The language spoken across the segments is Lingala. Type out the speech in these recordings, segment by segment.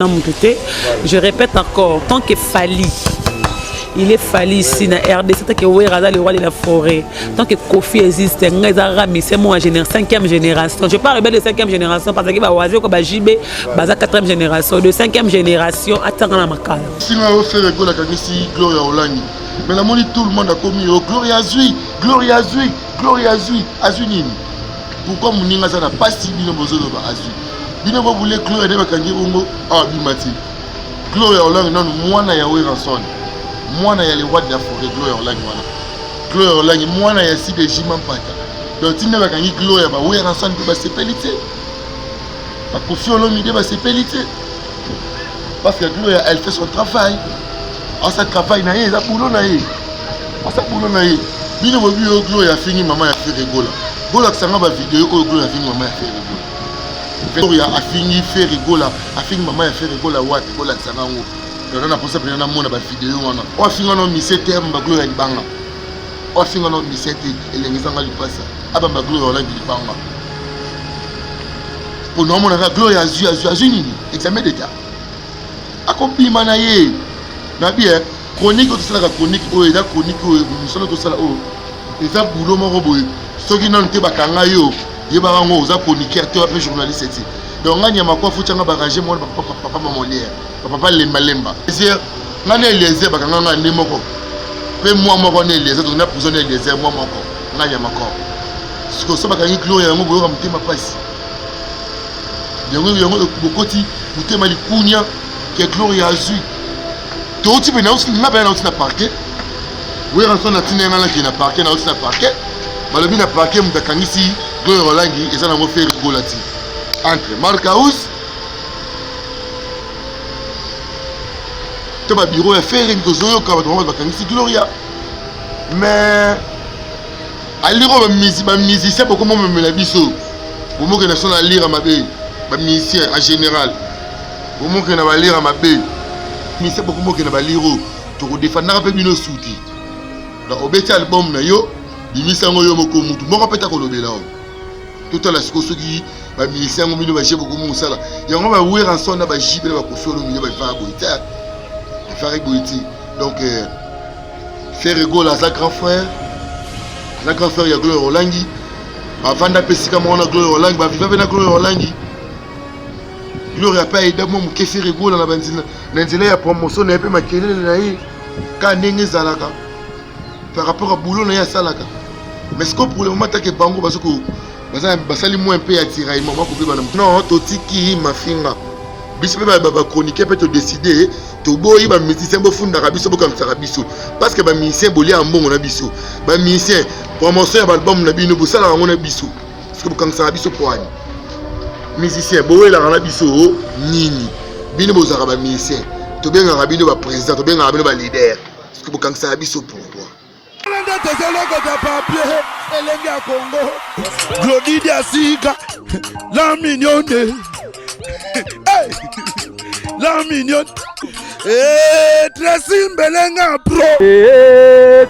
Je répète encore, tant que Fali, il est Fali ici dans RDC, tant que Ouéraza, le roi de la forêt, tant que Kofi existe, c'est moi 5e génération. Je parle de 5e génération parce que Bawazi, JB, Baza 4e génération, de 5e génération, attends la makala. Si on fait le goal à Gloria Olani, mais la monnaie tout le monde a commis Gloria Zui, Gloria Zui, Gloria Zui, Azunini. Pourquoi mon n'a pas si bien besoin de Azui? Bino vous voulez Gloria de Bakangi Bongo, ah Bimati. Gloria Olani, non, moi na Yahweh Ranson. Moi na le roi de la forêt, Gloria Olani. Gloria Olani, moi na Yassi de Jiman Pata. Donc, si nous avons Gloria, Yahweh Ranson, il va se péliter. La Kofi Olomide va se péliter. Parce que Gloria, elle fait son travail. En sa travail, elle a boulot. En sa boulot, Bino vous voulez Gloria fini, maman a fait rigoler. Gola que ça m'a vidéo, Gloria a fini, maman a fait rigoler. Gloria a fini faire rigoler, a fini maman a fait rigoler, what Gola que ça m'a dit. On a pensé que on a vidéo on a fini on a mis cette terme Gloria il banga. On a fini on a mis cette et les gens lui passent. Ah bah Gloria on a dit banga. Pour nous on a Gloria azuni examen d'état. Accompli manaye. Na bien chronique tout ça la chronique et la chronique nous sommes tout ça oh. Et ça boulot mon boy. Ceux qui n'ont pas bakanga yo. Il va y avoir chroniqueur, un journaliste. Donc, il y a un peu de bagager moi papa maman papa lemba lemba. C'est on est les airs bakanga ngane moko. Pe moi moko ne les autres on a posé les airs moi moko. Nganya mako. Ce que ça bakanga Gloria ngo boyo mutema pasi. Yango bokoti mutema likunya que Gloria azui. To ti bena aussi na bena aussi na parquet. Oui ranson na tinenga la qui na parquet na aussi na parquet. Balobi na parquet mutakangisi Gloria Olangi et ça n'a pas fait rigoler entre Marcaus tu vas bureau et faire une chose au cas où Gloria mais à lire ma musicien beaucoup me la biso au moment que nous sommes à lire à ma baie ma musicien en général au moment que nous va lire à ma baie musicien beaucoup que nous va lire tu défendre un peu mieux souti dans au bête album na yo bimisa ngo yo moko mutu moko peta ko lobela tout à la ce qui va ministère au milieu va gérer beaucoup mon sala il y a on va ouvrir en son na va jibe va kofi au milieu va faire boïta faire boïti donc faire rigoler à sa grand frère il y a Gloria Olangi avant d'appeler comme on a Gloria Olangi va vivre avec Gloria Olangi Gloria pas aidé moi mon faire rigoler na benzina na nzela ya promotion na pe makelele na ye ka ndenge zalaka par rapport à boulot na ya salaka mais ce que pour le moment tant que bango parce que basali moi un peu attiré maman ko beba non totiki mafinga biso ba chroniquer peut te décider to boyi ba musicien bo funda ka biso bo comme ça biso parce que ba musicien boli en bon na biso ba musicien promotion ya album na bino bo sala ngona biso parce que bo comme ça biso poani musicien bo wela na biso nini bino bo zaka ba musicien to benga ka bino ba président to benga ka bino ba leader parce que bo comme ça biso pourquoi Glody Diasiga, la mignonne, la mignonne, Tracy Mbelenga Pro,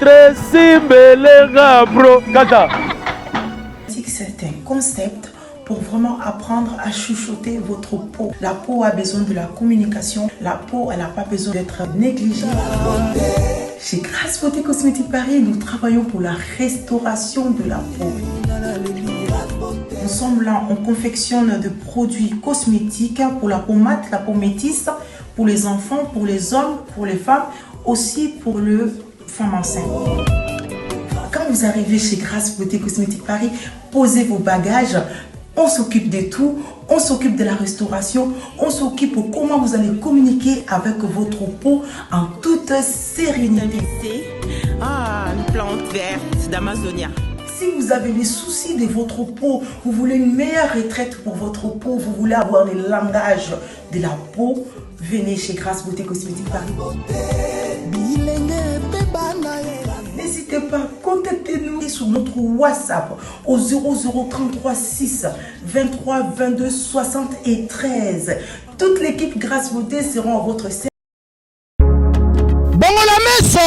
Tracy Mbelenga Pro, Kata. C'est un concept pour vraiment apprendre à chuchoter votre peau. La peau a besoin de la communication, la peau elle n'a pas besoin d'être négligée. Chez Grasse Beauté Cosmétique Paris, nous travaillons pour la restauration de la peau. Nous sommes là, on confectionne des produits cosmétiques pour la peau mate, la peau métisse, pour les enfants, pour les hommes, pour les femmes, aussi pour les femmes enceintes. Quand vous arrivez chez Grasse Beauté Cosmétique Paris, posez vos bagages. On s'occupe de tout, on s'occupe de la restauration, on s'occupe de comment vous allez communiquer avec votre peau en toute sérénité. Ah, une plante verte d'Amazonia. Si vous avez des soucis de votre peau, vous voulez une meilleure retraite pour votre peau, vous voulez avoir le langage de la peau, venez chez Grasse Beauté Cosmétique Paris. N'hésitez pas, contactez-nous sur notre WhatsApp au 0033 6 23 22 73. Toute l'équipe Grasse Beauté sera à votre service. Bongola meso,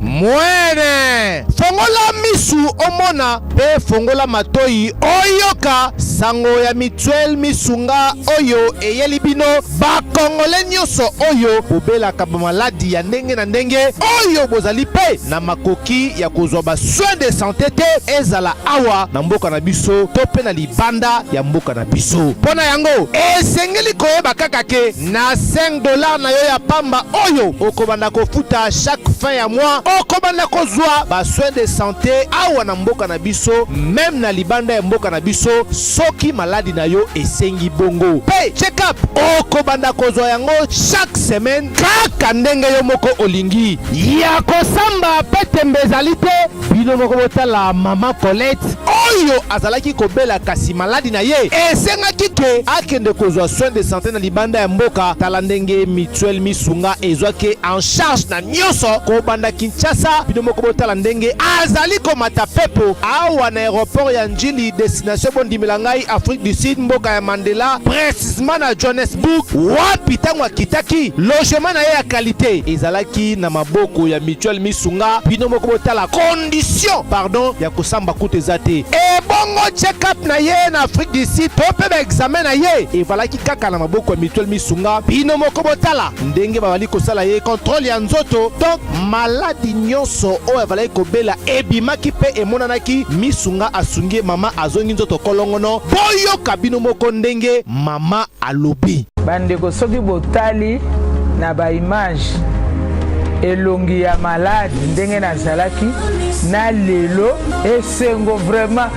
muere. Fongola misu omona, pe fongola matoi, oyoka, sango ya Mutuelle Misunga oyo eyeli bino bakongole nyonso oyo bobelaka bamaladi ya ndenge na ndenge oyo bozali pe na makoki ya kozwa ba soins de santé te ezala awa na mboka na biso to pe na libanda ya mboka na biso. Pona yango esengeli koyeba kaka ke na $5 na yo ya pamba oyo okobanda kofuta chaque fin ya mois okobanda kozwa ba soins de santé awa na mboka na biso même na libanda ya mboka na biso soki maladi na yo esengi bongo pe check up okobanda kozwa yango chaque semaine kaka ndenge yo moko olingi ya kosamba pe tembe ezali te bino moko botala mama Colette oyo azalaki kobela kasi maladi na ye esengaki ke akende kozwa soins de santé na libanda ya mboka tala ndenge Mutuelle Misunga ezwaki en charge na nyonso kobanda Kinshasa bino moko botala ndenge azali komata pepo awa na aéroport ya Njili destination bondimela ngai Afrique du Sud mboka ya Mandela précisément na Johannesburg wapi tango akitaki logement na ye ya qualité ezalaki na maboko ya Mutuelle Misunga bino moko botala condition pardon ya kosamba kutu ezate e bongo check up na ye na Afrique du Sud to pe ba examen na ye evalaki kaka na maboko ya Mutuelle Misunga bino moko botala ndenge babali kosala ye contrôle ya nzoto donc maladi nyonso oyo evalaki kobela ebimaki pe emonanaki Misunga asungi mama azongi nzoto kolongono boyoka bino moko ndenge mama alobi bandeko soki botali na ba image elongi ya malade ndenge nazalaki na lelo esengo vraiment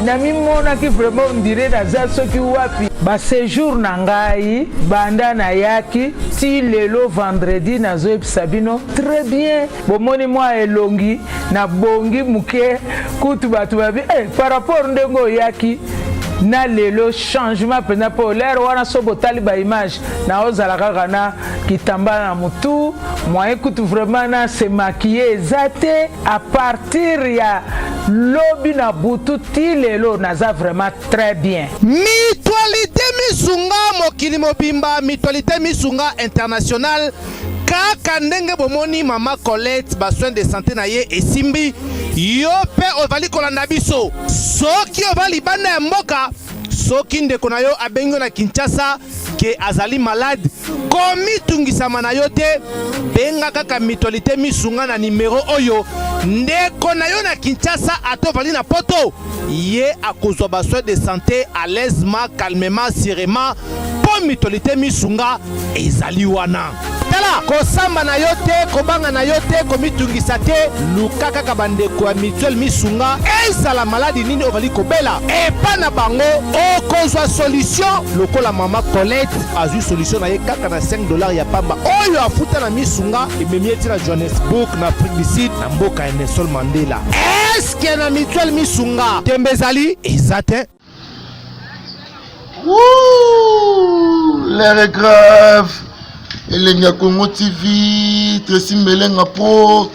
nami monaki vraiment ondire naza soki wapi ba séjour na ngai banda na yaki ti lelo vendredi nazoyebisa bino très bien bomoni mwa elongi na bongi muke kutu bato babi par rapport ndenge oyaki na lelo changement pena po l'air wana so botali ba image na ozala kaka na kitamba na mutu moyen kutu vraiment na se maquiller ezate à partir ya lobi na butu ti lelo naza vraiment très bien. Mutualité Misunga mokili mobimba Mutualité Misunga international kaka ndenge bomoni mama Colette ba soins de santé na ye esimbi yo pe ovali kolanda biso soki ovali banda ya mboka soki ndeko na yo abengo na Kinshasa ke azali malade komitungisama na yo te benga kaka Mutualité Misunga na numero oyo ndeko na yo na Kinshasa atovali na poto ye akozwa ba soins de santé à l'aisement calmement sereinement po Mutualité Misunga ezali wana tala kosamba na yo te kobanga na yo te komitungisa te luka kaka bandeko ya Mutuelle Misunga ezala maladi nini ovali kobela epa na bango okozwa solution lokola mama Colette azwi solution na ye kaka na $5 ya pamba oyo afuta na Misunga ememi eti na Johannesburg na Afrique du Sud na mboka ya Nelson Mandela eske na Mutuelle Misunga tembe ezali eza te. L'air est grave. Elenga Congo TV, Tracy Melenga Po,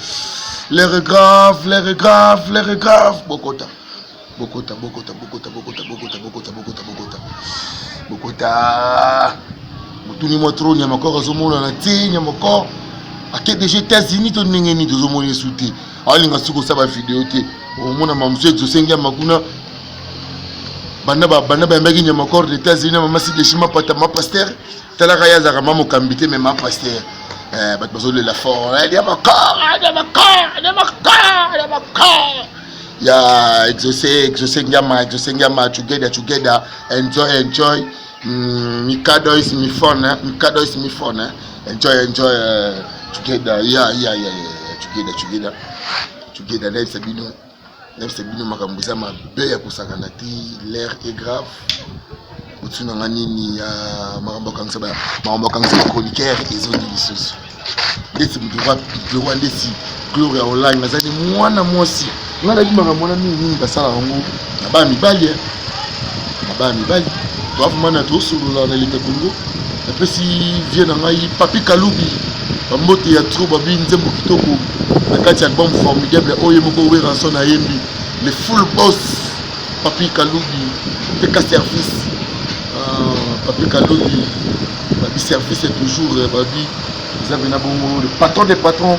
l'air est grave, l'air est grave, l'air est grave. Bokota. Mutuni motro nyamako azomona na te nyamako. Ake déjà États-Unis to nengeni to zomona souté. Alinga suko saba vidéo te. Omona mamso exosenga makuna. Bana ba mbeki nyamako des États-Unis mama si deshima pata ma pasteur. Tala kaya za kama mokambite mais ma pasteur. Bat bazo de la fort. Il y a ma corps. Ya exaucé ngama together enjoy Mikado is me fun enjoy together together Nef Sabino makambuza mabe ya kusakana ti l'air est grave utuna nganini ya makambo kangsa chroniqueur ezoni lisusu ndesi mtu wa ndesi Gloria online nazali mwana mosi ngala kimaka mwana nini basala ngo naba mibali to mana to sulu na lite Congo epesi viena ngai Papi Kalubi bambote ya trop babi nzembo kitoko na kati album formidable oyo moko wera son na yembi le full boss Papi Kalubi TK service Papi Kalubi babi service est toujours babi vous avez le patron des patrons,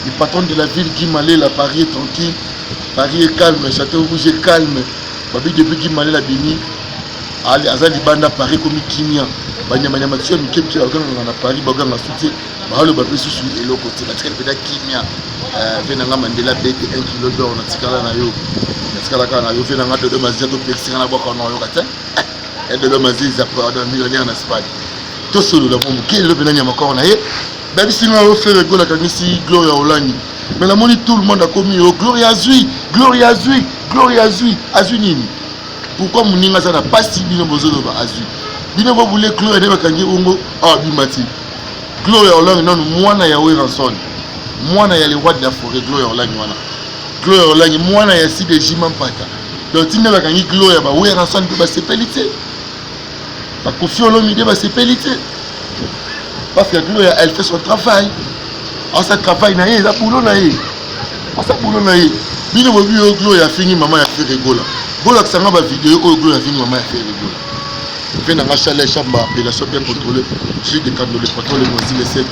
le patron de la ville qui m'allait la Paris est tranquille, Paris est calme, Château Rouge est calme, babi depuis qui malé la bini ali azali banda Paris comme kimia banyama tsio mikemki baganga na Paris baganga soutien bahalo babi susu eloko te batikala peda kimia venanga Mandela bete 1 kilo d'or na tikala na yo natikala kana yo venanga dodo maziato pexinga na boko na yo kata et dodo maziza pardon millionnaire na Espagne to solo la bombe quel le benanya makor na ye babi singa o faire gola kanisi Gloria Olangi mais la moni tout le monde a commis au Gloria Zui nini. Pourquoi Mouninga ça n'a pas si bien besoin de Azui? Bien vous voulez Gloria de Bakangi Ongo ah bimati. Gloria Olangi non moi na yawe ranson. Moi na ya les rois de la forêt Gloria Olangi wana. Gloria Olangi moi na ya si de Jimam Pata. Donc tinde Bakangi Gloria ba we ranson de ba sepelité. Ba Kofi Olomide ba sepelité. Parce que Gloria elle fait son travail. En sa travail na ye za boulot na ye. En sa boulot na ye. Bien vous vu Gloria fini maman ya fait rigola. Gola sanga ba vidéo o Gloria fini maman ya fait rigola. Fait na chalet chamba appellation bien contrôlée. J'ai des canaux les patrons les moisi les sec.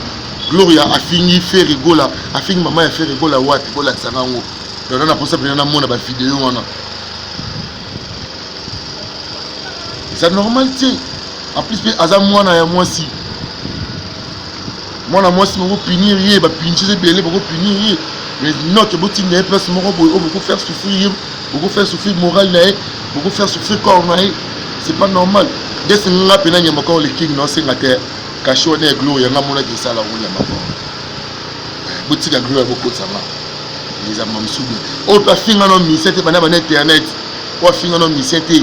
Gloria a fini fait rigola, a fini maman ya fait rigola wat gola sanga ngo. Donc on a pensé bien na mona ba vidéo wana. C'est normal tu. En plus azam moi na ya moi si. Moi si je punir, je vais punir, je vais punir. Mais non, que beaucoup de personnes beaucoup faire souffrir, beaucoup faire souffrir moral, beaucoup faire souffrir corps. C'est pas normal. Dès que nous avons fait encore les kings, non, c'est la terre. Caché on est gloire, il y a un monde qui est ça là où il y a ma mort. Beaucoup de gloire, beaucoup de ça là. Les amants me souviennent. Oh, tu as fini en homme, c'était pas dans internet. Oh, fini en homme, c'était.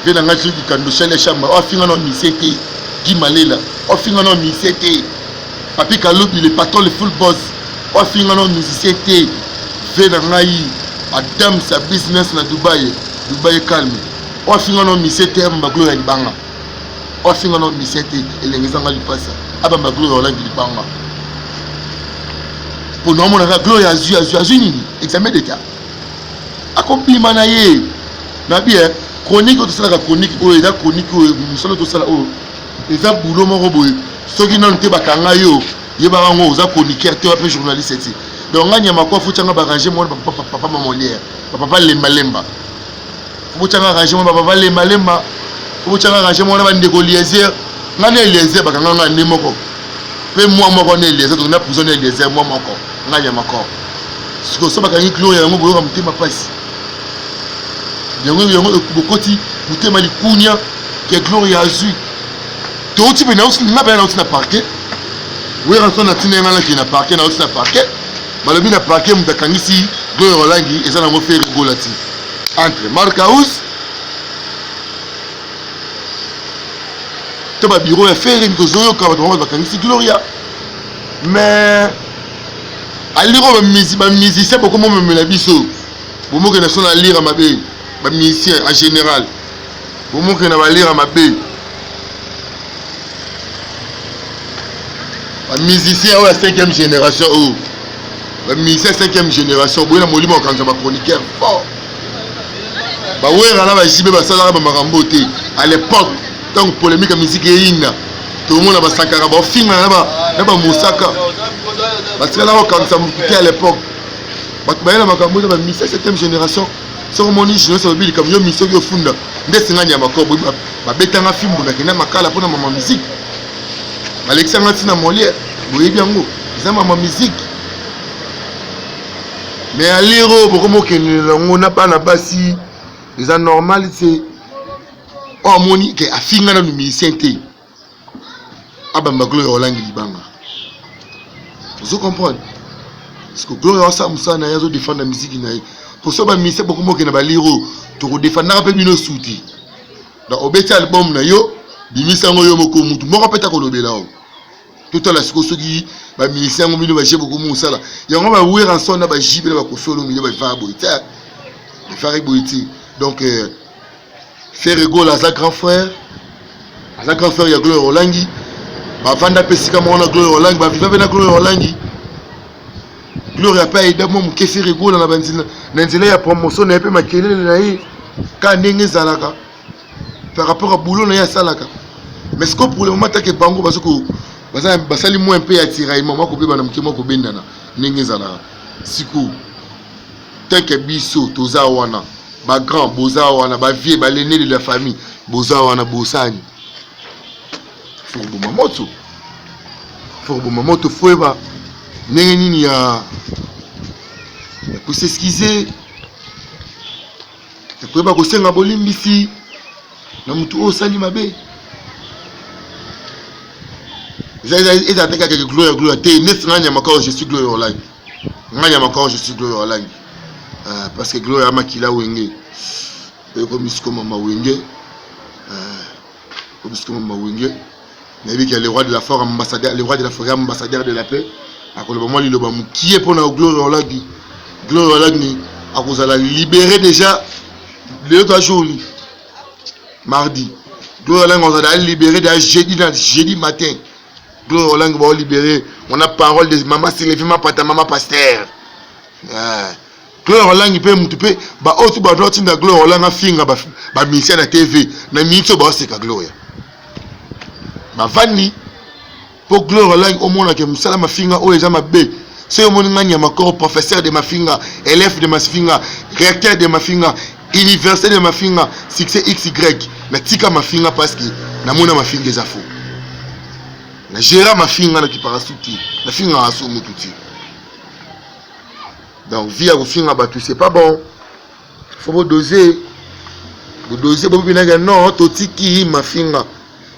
Viens dans un truc qui candoche les chambres. Oh, fini en homme, c'était. Qui m'allait là. Oh, fini en homme, c'était. Papi Kaloubi, le patron, le full boss. On finit en musicien. Fait dans Naï. Adam, sa business na Dubaï. Dubaï calme. On finit en musicien. Mbaglo ya Libanga. On finit en musicien. Et les gens qui passent. Aba Mbaglo ya Libanga. Pour nous, on a Gloria Azui. Examen d'état. Accompli manaye. Nabi, chronique, tout ça, la chronique. Oh, il y a chronique. Nous sommes tous là. Oh, il y a boulot, mon robot. Ceux qui n'ont pas kangayo, ils ont un chroniqueur, un journaliste. Donc, il y a quoi faut arranger mon papa mamolière, papa les malemba. Faut arranger mon papa les malemba. Faut arranger mon papa négolier. N'en est les bas quand on a né moko. Peu moi on est les autres, on a prisonnier les airs moi moko. N'en y a encore. Ce que ça va gagner Chloé, on va me dire ma passe. Il y a beaucoup de côté malikunia qui est Gloria Azui. Tout type na aussi na bana aussi na parquet. Oui rançon na tina na qui na parquet na aussi na parquet. Balobi na parquet mutakangisi Gloria Olangi eza na mo faire rigolati. Entre Marcaus to ba bureau ya faire une kozoyo ka ba bakangisi Gloria. Mais aliro ba musicien beaucoup mo me la biso. Bomo que na son lire à mabe. Ba musicien en général. Bomo que na ba lire à mabe. Un musicien de la 5e génération, un musicien 5e génération, il y a un molimo quand je vais chroniquer fort. À l'époque, tant que polémique la musique est tout le monde a Sankara, film là-bas, Moussaka. Parce que là, quand ça m'a à l'époque, il y a un musicien 7e génération, c'est un musicien qui est comme un musicien qui est fou. Il y a un film qui est un musique. Alexandre Tina Molière, vous voyez bien où c'est ma musique. Mais à l'héros, on n'a pas la basi. Les anormales, c'est. Oh, moni, qui a fini dans le musicien. Ah, ben, ma Gloria Olangi Libanga. Vous comprenez? Parce que Gloria Olangi n'a pas défendre la musique. Pour ça, le musicien, beaucoup de gens qui l'héros, tu défends un peu mieux souti. Dans le album, bimisango yo moko mutu moko peta ko lobela o tout à la sikoso qui ba milisango mino ba jebo ko musala yango ba wera sona ba jibela ba ko folo mino ba fa boita ba fa boiti donc faire rigole à sa grand frère ya Gloria Olangi ba vanda pesika mona Gloria Olangi ba viva na Gloria Olangi Gloria pa ida mo ke faire rigole na banzina na nzela ya promotion na pe makelele na yi ka ndenge zalaka par rapport à boulot na ya salaka. Mais ce que pour le moment tant que bango parce que basali moins un peu attirer maman ko be bana mkimo ko bendana ndenge zala siku tant que biso toza wana ba grand boza wana ba vie ba l'aîné de la famille boza wana bosani faut boma moto faut ba ndenge nini ya pour s'excuser ya koyeba kosenga bolimbisi na mutu oyo osali mabe eza ateka keke gloire te neti nga nyama kao je suis gloire olangi nga nyama kao je suis gloire olangi parce que gloire ya makila wenge komisiko mama wenge nayebi ke le roi de la forêt ambassadeur le roi de la forêt ambassadeur de la paix akoloba mwa liloba mokie mpona gloire olangi akozala libéré déjà le 3 jours mardi gloire olangi akozala libéré déjà jeudi matin gloire olangi va libérer on a parole de maman Sylvie pata maman pasteur gloire olangi pe mutu pe ba otu ba doti na gloire olangi finga ba mission na TV na minso ba seka gloire ba vani pour gloire olangi omona ke musala mafinga o eza mabe c'est omoni nganya makoro professeur de mafinga élève de mafinga recteur de mafinga université de mafinga succès XY na tika mafinga parce que na mona mafinga eza faux na gérant mafinga na kiparasuti na finga aso mututi donc via kofinga batu c'est pas bon faut vous doser bobi binanga non totiki mafinga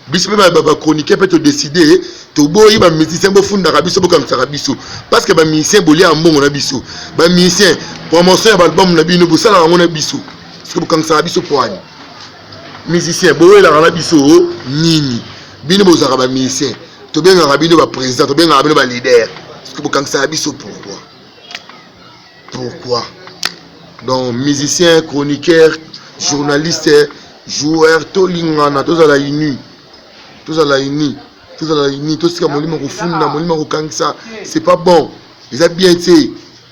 biso pe ba chroniquer peut te décider to boyi ba musicien bo funda biso bo comme ça biso parce que ba musicien boli ambongo na biso ba musicien promotion ya album na bino bo sala ngona biso parce que bo comme ça biso poani musicien bo la na biso nini bino bo zaka ba musicien to benga rabino ba président to benga rabino ba leader parce que bo comme ça biso pourquoi donc musicien chroniqueur journaliste joueur tolingana tozala uni tosika molimo kofunda molimo kokangisa c'est pas bon eza bien te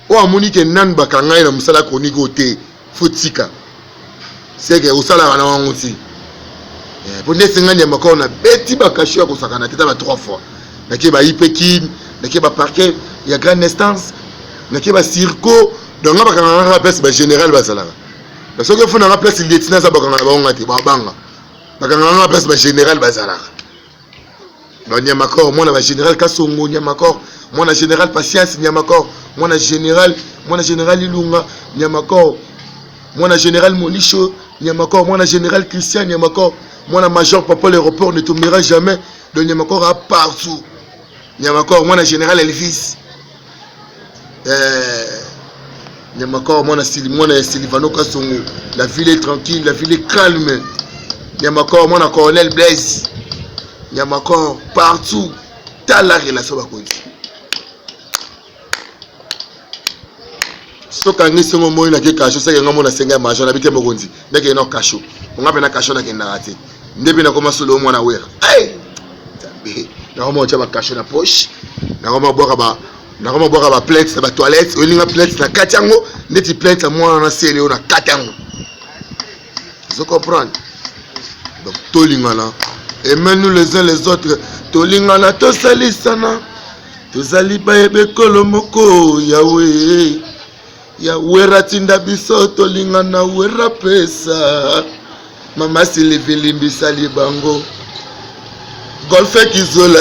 o amoni ke nan bakangai na musala chronique ote fotika c'est que osala na wango ti pour nesengani makao na beti bakashi ya kosakana teta ba 3 fois nake ba ipekin nake ba parquet ya grande instance nake ba circo donc bakanga place ba général basalaka parce que faut na place lieutenant za bakanga ba te ba banga bakanga place ba général basalaka Nyamakor, moi na général Kasongo, Nyamakor, moi na général Patience, Nyamakor, moi na général Ilunga, Nyamakor, moi na général Molicho, Nyamakor, moi na général Christian, Nyamakor, moi na major Papa l'aéroport ne tombera jamais, de Nyamakor à partout. Nyamakor, moi na général Elvis. Nyamakor, moi na Silvano Kasongo, la ville est tranquille, la ville est calme. Nyamakor, moi na colonel Blaise. Nyamakor partout t'as la relation bakonzi so kangi sengo moyi na ke kasho seke ngamo na senga major na bite mokonzi ndeke na kasho onga pena kasho na kenda ate ndebi na koma solo mwana wera tabe na koma cha ba kasho na poche na koma boka ba plainte na ba toilette olinga plainte na katango ndeti plainte mwana na sele na katango vous comprenez donc tolingana et même nous les uns les autres tolingana tosalisana tozali bayebe kolomoko Yahweh ratinda biso tolingana wera pesa mama Sylvie limbisa libango golfe kizola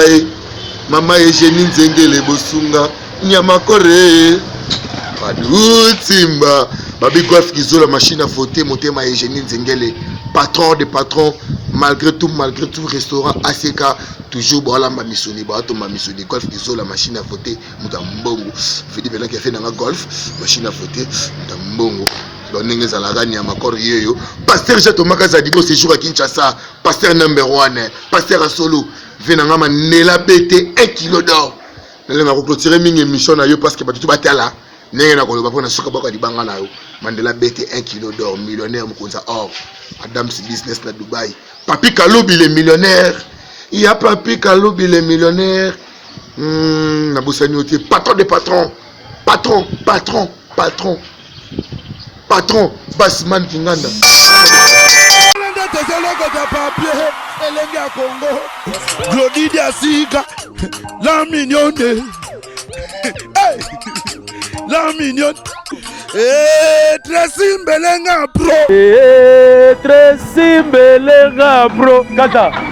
mama Eugénie Nzengele bosunga Nyamakore padutimba babi golfe kizola machine à voter motema Eugénie Nzengele patron de patron malgré tout restaurant ACK toujours bon la mamisoni bato mamisoni golf kizo la machine à voter mutambongo fidi bela qui a fait dans golf machine à voter mutambongo donenge za la gani ya makoro yeyo pasteur Jeto Makaza dibo séjour à Kinshasa pasteur number 1 pasteur à Solo venanga manela bete 1 kilo d'or nelenga ko clôturer mingi émission na yo parce que batu batala nenge na koloba pona soka bako dibanga na yo mandela bete 1 kilo d'or millionnaire mukonza or Adam's business na Dubaï. Papi Kaloubi les millionnaires. Il y a Papi Kaloubi les millionnaires. Naboussagnoté, patron des patrons. Patron. Bassman Kinganda. Glodidia Sika. La mignonne. La mignonne. Tracy Mbelenga bro. Tracy Mbelenga bro. Kata.